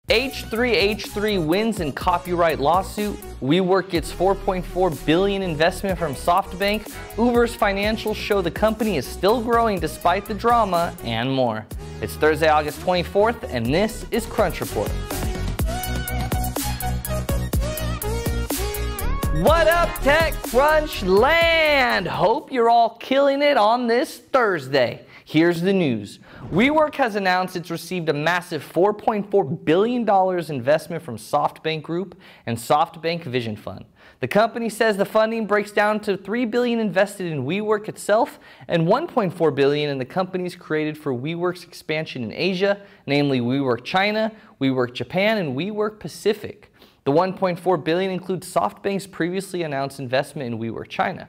H3H3 wins in copyright lawsuit. WeWork gets $4.4 billion investment from SoftBank. Uber's financials show the company is still growing despite the drama, and more. It's Thursday, August 24th, and this is Crunch Report. What up, TechCrunch land? Hope you're all killing it on this Thursday. Here's the news. WeWork has announced it's received a massive $4.4 billion investment from SoftBank Group and SoftBank Vision Fund. The company says the funding breaks down to $3 billion invested in WeWork itself and $1.4 billion in the companies created for WeWork's expansion in Asia, namely WeWork China, WeWork Japan, and WeWork Pacific. The $1.4 billion includes SoftBank's previously announced investment in WeWork China.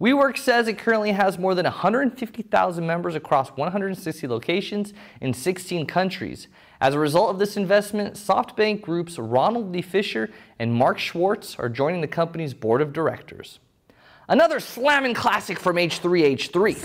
WeWork says it currently has more than 150,000 members across 160 locations in 16 countries. As a result of this investment, SoftBank Group's Ronald D. Fisher and Mark Schwartz are joining the company's board of directors. Another slamming classic from H3H3.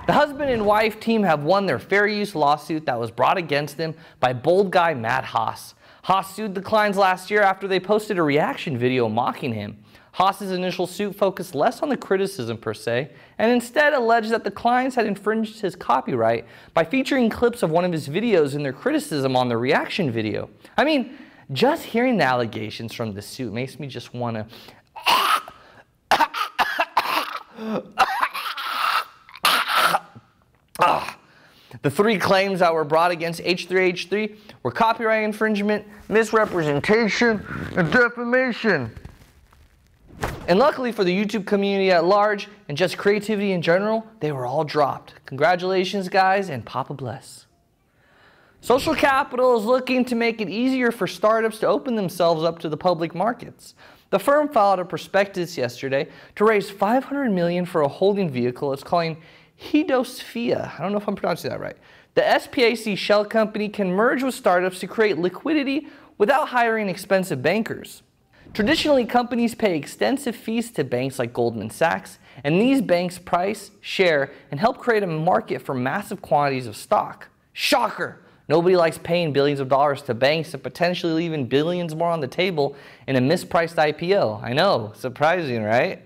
The husband and wife team have won their fair use lawsuit that was brought against them by bold guy Matt Haas. Haas sued the Kleins last year after they posted a reaction video mocking him. Haas's initial suit focused less on the criticism per se, and instead alleged that the Kleins had infringed his copyright by featuring clips of one of his videos in their criticism on the reaction video. I mean, just hearing the allegations from the suit makes me just want to... The three claims that were brought against H3H3 were copyright infringement, misrepresentation, and defamation. And luckily for the YouTube community at large, and just creativity in general, they were all dropped. Congratulations, guys, and Papa bless. Social Capital is looking to make it easier for startups to open themselves up to the public markets. The firm filed a prospectus yesterday to raise $500 million for a holding vehicle it's calling Hedosphia. I don't know if I'm pronouncing that right. The SPAC shell company can merge with startups to create liquidity without hiring expensive bankers. Traditionally, companies pay extensive fees to banks like Goldman Sachs, and these banks price, share, and help create a market for massive quantities of stock. Shocker! Nobody likes paying billions of dollars to banks and potentially leaving billions more on the table in a mispriced IPO. I know, surprising, right?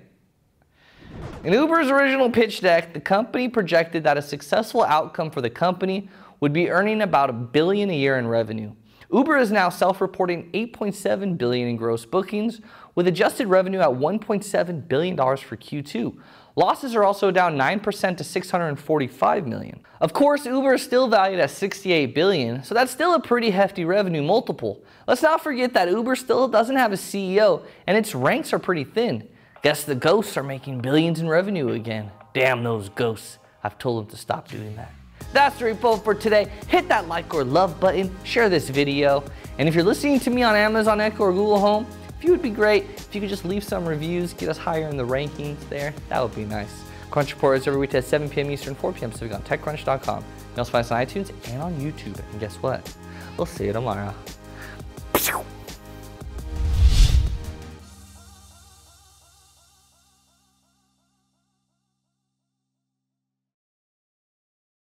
In Uber's original pitch deck, the company projected that a successful outcome for the company would be earning about $1 billion a year in revenue. Uber is now self-reporting $8.7 billion in gross bookings, with adjusted revenue at $1.7 billion for Q2. Losses are also down 9% to $645 million. Of course, Uber is still valued at $68 billion, so that's still a pretty hefty revenue multiple. Let's not forget that Uber still doesn't have a CEO, and its ranks are pretty thin. Guess the ghosts are making billions in revenue again. Damn those ghosts. I've told them to stop doing that. That's the report for today. Hit that like or love button, share this video, and if you're listening to me on Amazon Echo or Google Home, it would be great if you could just leave some reviews, get us higher in the rankings there. That would be nice. Crunch Report is every weekday at 7 p.m. Eastern, 4 p.m. Pacific on TechCrunch.com. You can also find us on iTunes and on YouTube. And guess what? We'll see you tomorrow.